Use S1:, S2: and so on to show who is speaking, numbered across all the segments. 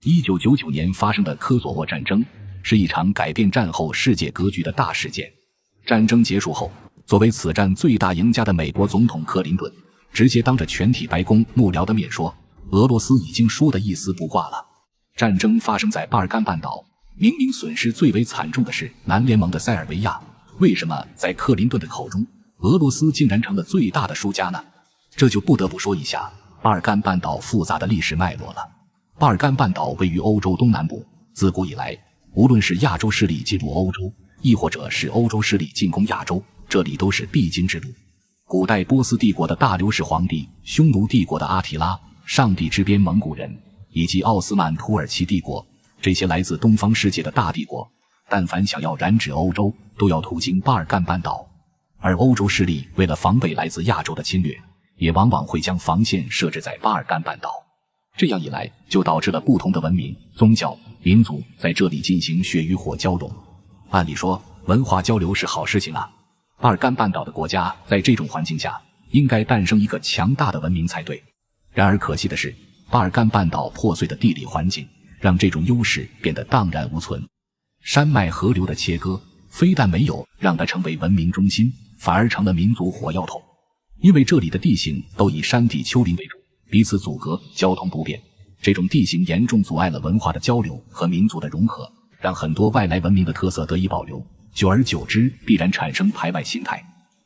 S1: 1999年发生的科索沃战争是一场改变战后世界格局的大事件。战争结束后，作为此战最大赢家的美国总统克林顿直接当着全体白宫幕僚的面说，俄罗斯已经输得一丝不挂了。战争发生在巴尔干半岛，明明损失最为惨重的是南联盟的塞尔维亚，为什么在克林顿的口中，俄罗斯竟然成了最大的输家呢？这就不得不说一下巴尔干半岛复杂的历史脉络了。巴尔干半岛位于欧洲东南部，自古以来，无论是亚洲势力进入欧洲，亦或者是欧洲势力进攻亚洲，这里都是必经之路。古代波斯帝国的大流士皇帝，匈奴帝国的阿提拉，上帝之鞭蒙古人，以及奥斯曼土耳其帝国，这些来自东方世界的大帝国，但凡想要染指欧洲，都要途经巴尔干半岛。而欧洲势力为了防备来自亚洲的侵略，也往往会将防线设置在巴尔干半岛。这样一来，就导致了不同的文明、宗教、民族在这里进行血与火交融。按理说，文化交流是好事情啊。巴尔干半岛的国家在这种环境下，应该诞生一个强大的文明才对。然而可惜的是，巴尔干半岛破碎的地理环境，让这种优势变得荡然无存。山脉河流的切割，非但没有让它成为文明中心，反而成了民族火药桶。因为这里的地形都以山地丘陵为主，彼此阻隔，交通不便，这种地形严重阻碍了文化的交流和民族的融合，让很多外来文明的特色得以保留，久而久之必然产生排外心态。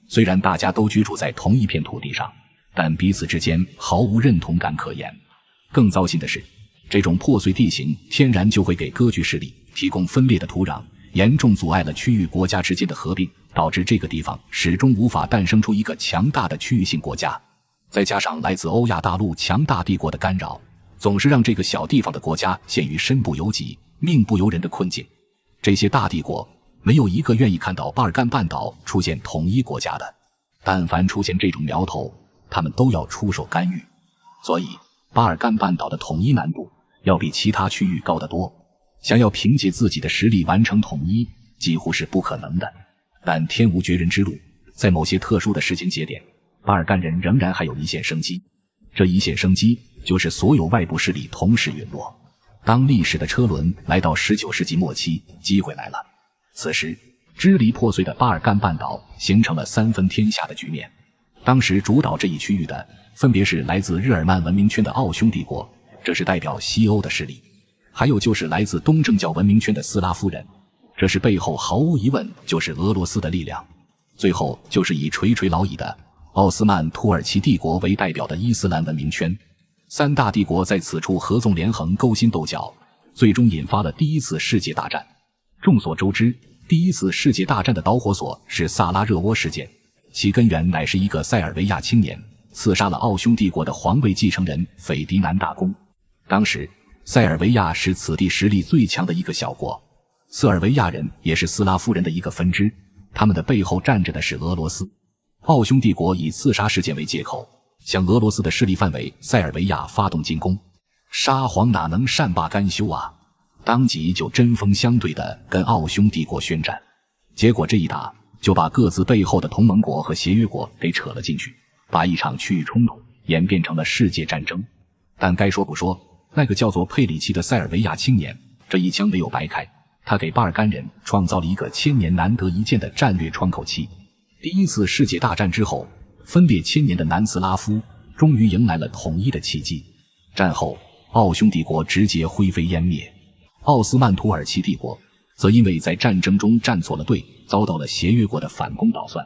S1: 虽然大家都居住在同一片土地上，但彼此之间毫无认同感可言。更糟心的是，这种破碎地形天然就会给割据势力提供分裂的土壤，严重阻碍了区域国家之间的合并，导致这个地方始终无法诞生出一个强大的区域性国家。再加上来自欧亚大陆强大帝国的干扰，总是让这个小地方的国家陷于身不由己、命不由人的困境。这些大帝国没有一个愿意看到巴尔干半岛出现统一国家的，但凡出现这种苗头，他们都要出手干预。所以巴尔干半岛的统一难度要比其他区域高得多，想要凭借自己的实力完成统一几乎是不可能的。但天无绝人之路，在某些特殊的时间节点，巴尔干人仍然还有一线生机。这一线生机就是所有外部势力同时陨落。当历史的车轮来到19世纪末期，机会来了。此时支离破碎的巴尔干半岛形成了三分天下的局面。当时主导这一区域的分别是来自日耳曼文明圈的奥匈帝国，这是代表西欧的势力，还有就是来自东正教文明圈的斯拉夫人，这是背后毫无疑问就是俄罗斯的力量。最后就是以垂垂老矣的奥斯曼土耳其帝国为代表的伊斯兰文明圈。三大帝国在此处合纵连横，勾心斗角，最终引发了第一次世界大战。众所周知，第一次世界大战的导火索是萨拉热窝事件，其根源乃是一个塞尔维亚青年刺杀了奥匈帝国的皇位继承人斐迪南大公。当时塞尔维亚是此地实力最强的一个小国，塞尔维亚人也是斯拉夫人的一个分支，他们的背后站着的是俄罗斯。奥匈帝国以刺杀事件为借口，向俄罗斯的势力范围塞尔维亚发动进攻。沙皇哪能善罢甘休啊，当即就针锋相对地跟奥匈帝国宣战。结果这一打就把各自背后的同盟国和协约国给扯了进去，把一场区域冲突演变成了世界战争。但该说不说，那个叫做佩里奇的塞尔维亚青年这一枪没有白开，他给巴尔干人创造了一个千年难得一见的战略窗口期。第一次世界大战之后，分裂千年的南斯拉夫终于迎来了统一的契机。战后奥匈帝国直接灰飞烟灭，奥斯曼土耳其帝国则因为在战争中站错了队，遭到了协约国的反攻捣蒜。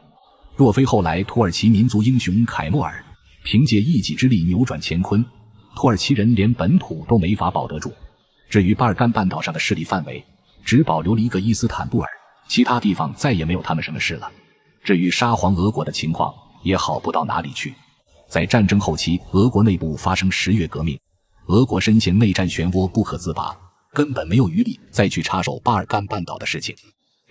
S1: 若非后来土耳其民族英雄凯莫尔凭借一己之力扭转乾坤，土耳其人连本土都没法保得住。至于巴尔干半岛上的势力范围，只保留了一个伊斯坦布尔，其他地方再也没有他们什么事了。至于沙皇俄国的情况也好不到哪里去。在战争后期，俄国内部发生10月革命，俄国深陷内战漩涡不可自拔，根本没有余力再去插手巴尔干半岛的事情。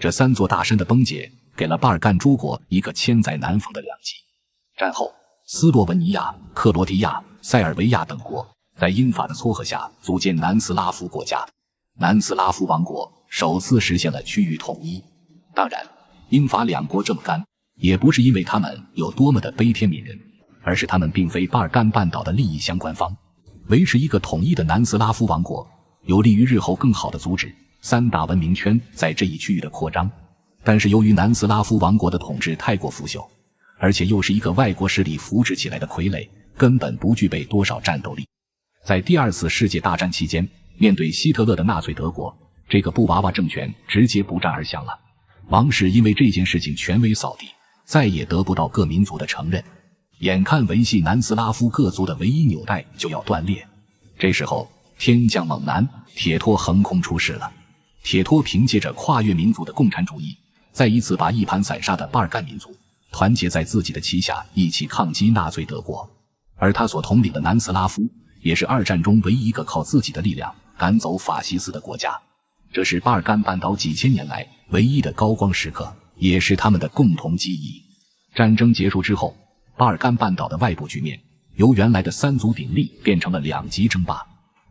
S1: 这三座大山的崩解给了巴尔干诸国一个千载难逢的良机。战后斯洛文尼亚、克罗地亚、塞尔维亚等国在英法的撮合下组建南斯拉夫国家，南斯拉夫王国首次实现了区域统一。当然英法两国这么干也不是因为他们有多么的悲天悯人，而是他们并非巴尔干半岛的利益相关方。维持一个统一的南斯拉夫王国有利于日后更好地阻止三大文明圈在这一区域的扩张。但是由于南斯拉夫王国的统治太过腐朽，而且又是一个外国势力扶植起来的傀儡，根本不具备多少战斗力。在第二次世界大战期间，面对希特勒的纳粹德国，这个布娃娃政权直接不战而降了。王室因为这件事情权威扫地，再也得不到各民族的承认，眼看维系南斯拉夫各族的唯一纽带就要断裂。这时候天降猛男，铁托横空出世了。铁托凭借着跨越民族的共产主义，再一次把一盘散沙的巴尔干民族团结在自己的旗下，一起抗击纳粹德国。而他所统领的南斯拉夫也是二战中唯一一个靠自己的力量赶走法西斯的国家。这是巴尔干半岛几千年来唯一的高光时刻，也是他们的共同记忆。战争结束之后，巴尔干半岛的外部局面由原来的三足鼎立变成了两极争霸。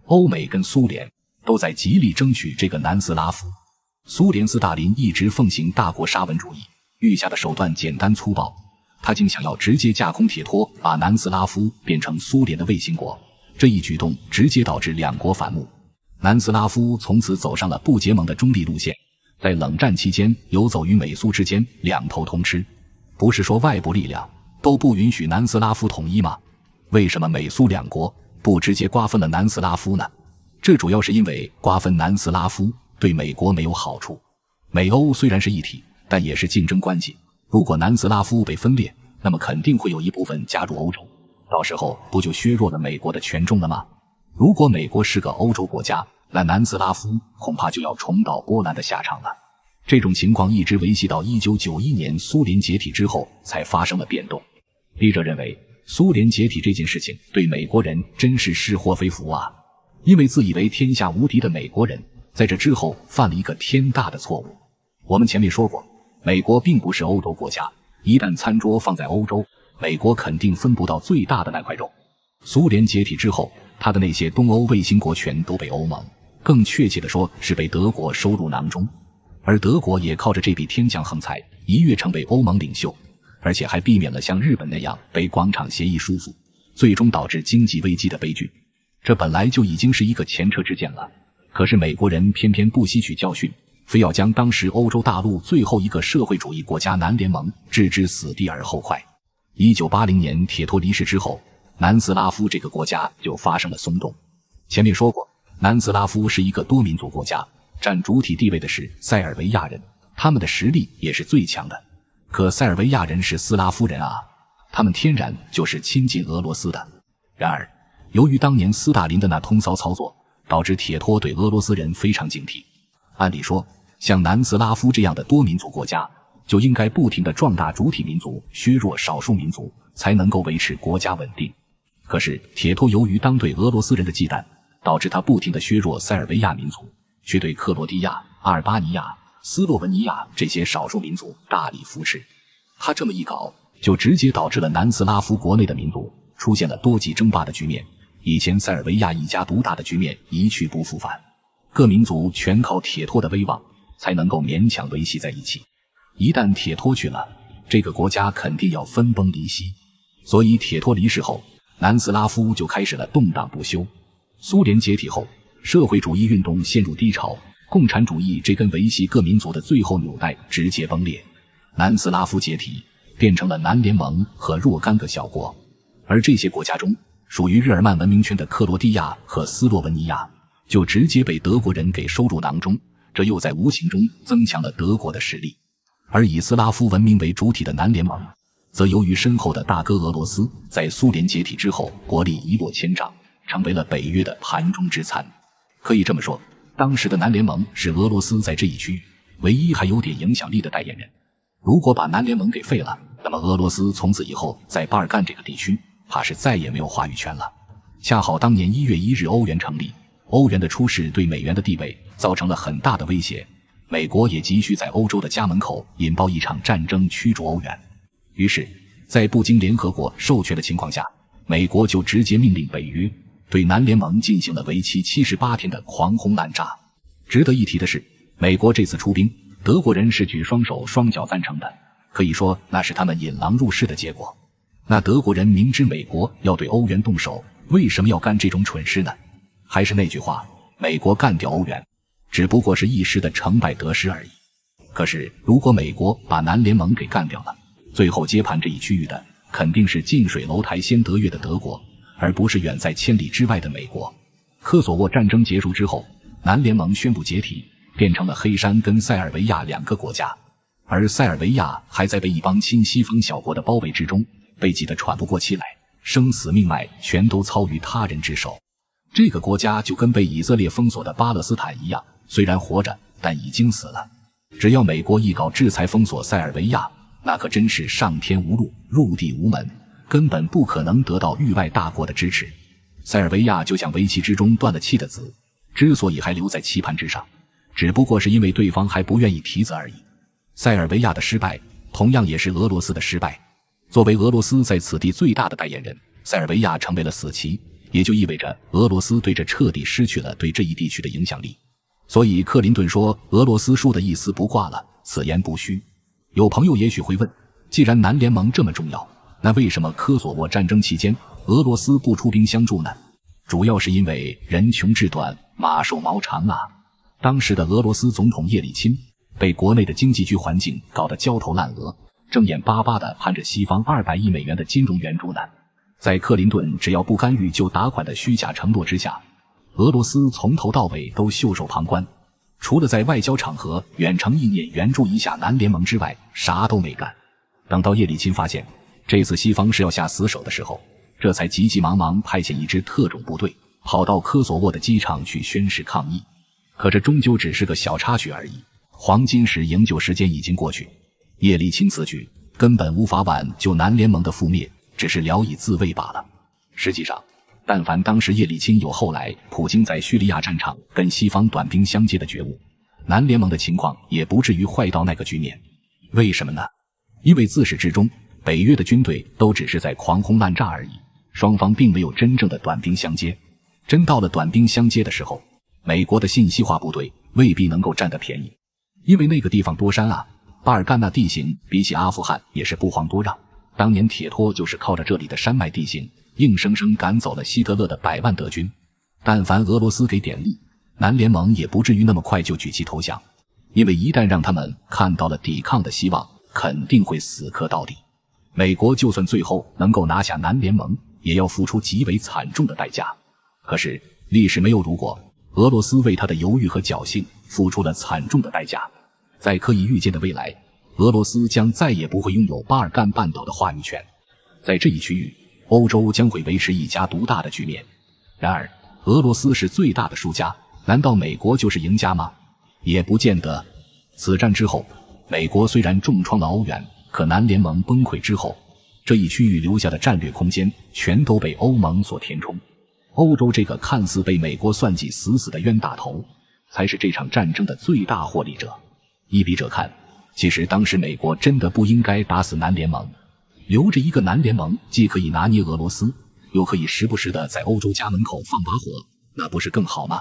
S1: 欧美跟苏联都在极力争取这个南斯拉夫。苏联斯大林一直奉行大国沙文主义，御下的手段简单粗暴，他竟想要直接架空铁托，把南斯拉夫变成苏联的卫星国。这一举动直接导致两国反目，南斯拉夫从此走上了不结盟的中立路线，在冷战期间游走于美苏之间，两头通吃。不是说外部力量都不允许南斯拉夫统一吗？为什么美苏两国不直接瓜分了南斯拉夫呢？这主要是因为瓜分南斯拉夫对美国没有好处。美欧虽然是一体，但也是竞争关系。如果南斯拉夫被分裂，那么肯定会有一部分加入欧洲，到时候不就削弱了美国的权重了吗？如果美国是个欧洲国家，那南斯拉夫恐怕就要重蹈波兰的下场了。这种情况一直维系到1991年苏联解体之后才发生了变动。笔者认为，苏联解体这件事情对美国人真是是祸非福啊！因为自以为天下无敌的美国人在这之后犯了一个天大的错误。我们前面说过，美国并不是欧洲国家，一旦餐桌放在欧洲，美国肯定分不到最大的那块肉。苏联解体之后，他的那些东欧卫星国全都被欧盟，更确切地说是被德国收入囊中。而德国也靠着这笔天降横财一跃成为欧盟领袖，而且还避免了像日本那样被广场协议束缚，最终导致经济危机的悲剧。这本来就已经是一个前车之鉴了，可是美国人偏偏不吸取教训，非要将当时欧洲大陆最后一个社会主义国家南联盟置之死地而后快。1980年铁托离世之后，南斯拉夫这个国家就发生了松动。前面说过，南斯拉夫是一个多民族国家，占主体地位的是塞尔维亚人，他们的实力也是最强的。可塞尔维亚人是斯拉夫人啊，他们天然就是亲近俄罗斯的。然而由于当年斯大林的那通骚操作，导致铁托对俄罗斯人非常警惕。按理说，像南斯拉夫这样的多民族国家就应该不停地壮大主体民族，削弱少数民族，才能够维持国家稳定。可是铁托由于当对俄罗斯人的忌惮，导致他不停地削弱塞尔维亚民族，却对克罗地亚、阿尔巴尼亚、斯洛文尼亚这些少数民族大力扶持。他这么一搞，就直接导致了南斯拉夫国内的民族出现了多极争霸的局面，以前塞尔维亚一家独大的局面一去不复返，各民族全靠铁托的威望才能够勉强维系在一起。一旦铁托去了，这个国家肯定要分崩离析。所以铁托离世后，南斯拉夫就开始了动荡不休。苏联解体后，社会主义运动陷入低潮，共产主义这根维系各民族的最后纽带直接崩裂，南斯拉夫解体，变成了南联盟和若干个小国。而这些国家中，属于日耳曼文明圈的克罗地亚和斯洛文尼亚就直接被德国人给收入囊中，这又在无形中增强了德国的实力。而以斯拉夫文明为主体的南联盟，则由于身后的大哥俄罗斯在苏联解体之后国力一落千丈，成为了北约的盘中之餐。可以这么说，当时的南联盟是俄罗斯在这一区域唯一还有点影响力的代言人。如果把南联盟给废了，那么俄罗斯从此以后在巴尔干这个地区怕是再也没有话语权了。恰好当年1月1日欧元成立，欧元的出世对美元的地位造成了很大的威胁，美国也急需在欧洲的家门口引爆一场战争驱逐欧元。于是在不经联合国授权的情况下，美国就直接命令北约对南联盟进行了为期78天的狂轰滥炸。值得一提的是，美国这次出兵，德国人是举双手双脚赞成的，可以说那是他们引狼入室的结果。那德国人明知美国要对欧元动手，为什么要干这种蠢事呢？还是那句话，美国干掉欧元，只不过是一时的成败得失而已。可是如果美国把南联盟给干掉了，最后接盘这一区域的肯定是近水楼台先得月的德国，而不是远在千里之外的美国。科索沃战争结束之后，南联盟宣布解体，变成了黑山跟塞尔维亚2个国家，而塞尔维亚还在被一帮亲西方小国的包围之中，被挤得喘不过气来，生死命脉全都操于他人之手。这个国家就跟被以色列封锁的巴勒斯坦一样，虽然活着，但已经死了。只要美国一搞制裁封锁塞尔维亚，那可真是上天无路，入地无门，根本不可能得到域外大国的支持。塞尔维亚就像围棋之中断了气的子，之所以还留在棋盘之上，只不过是因为对方还不愿意提子而已。塞尔维亚的失败同样也是俄罗斯的失败。作为俄罗斯在此地最大的代言人，塞尔维亚成为了死棋，也就意味着俄罗斯对这彻底失去了对这一地区的影响力。所以克林顿说俄罗斯输得一丝不挂了，此言不虚。有朋友也许会问，既然南联盟这么重要，那为什么科索沃战争期间俄罗斯不出兵相助呢？主要是因为人穷志短，马瘦毛长啊。当时的俄罗斯总统叶利钦被国内的经济局环境搞得焦头烂额，正眼巴巴地盼着西方200亿美元的金融援助呢。在克林顿只要不干预就打款的虚假承诺之下，俄罗斯从头到尾都袖手旁观，除了在外交场合远程意念援助一下南联盟之外，啥都没干。等到叶利钦发现这次西方是要下死手的时候，这才急急忙忙派遣一支特种部队跑到科索沃的机场去宣誓抗议。可这终究只是个小插曲而已，黄金时营救时间已经过去，叶利钦此举根本无法挽救南联盟的覆灭，只是聊以自慰罢了。实际上但凡当时叶利钦有后来普京在叙利亚战场跟西方短兵相接的觉悟，南联盟的情况也不至于坏到那个局面。为什么呢？因为自始至终北约的军队都只是在狂轰滥炸而已，双方并没有真正的短兵相接。真到了短兵相接的时候，美国的信息化部队未必能够占得便宜，因为那个地方多山啊，巴尔干那地形比起阿富汗也是不遑多让。当年铁托就是靠着这里的山脉地形硬生生赶走了希特勒的100万德军。但凡俄罗斯给点力，南联盟也不至于那么快就举旗投降，因为一旦让他们看到了抵抗的希望，肯定会死磕到底。美国就算最后能够拿下南联盟，也要付出极为惨重的代价。可是历史没有如果，俄罗斯为他的犹豫和侥幸付出了惨重的代价。在可以预见的未来，俄罗斯将再也不会拥有巴尔干半岛的话语权。在这一区域，欧洲将会维持一家独大的局面。然而俄罗斯是最大的输家，难道美国就是赢家吗？也不见得。此战之后，美国虽然重创了欧元，可南联盟崩溃之后，这一区域留下的战略空间全都被欧盟所填充。欧洲这个看似被美国算计死死的冤大头，才是这场战争的最大获利者。依比者看，其实当时美国真的不应该打死南联盟，留着一个南联盟，既可以拿捏俄罗斯，又可以时不时的在欧洲家门口放把火，那不是更好吗？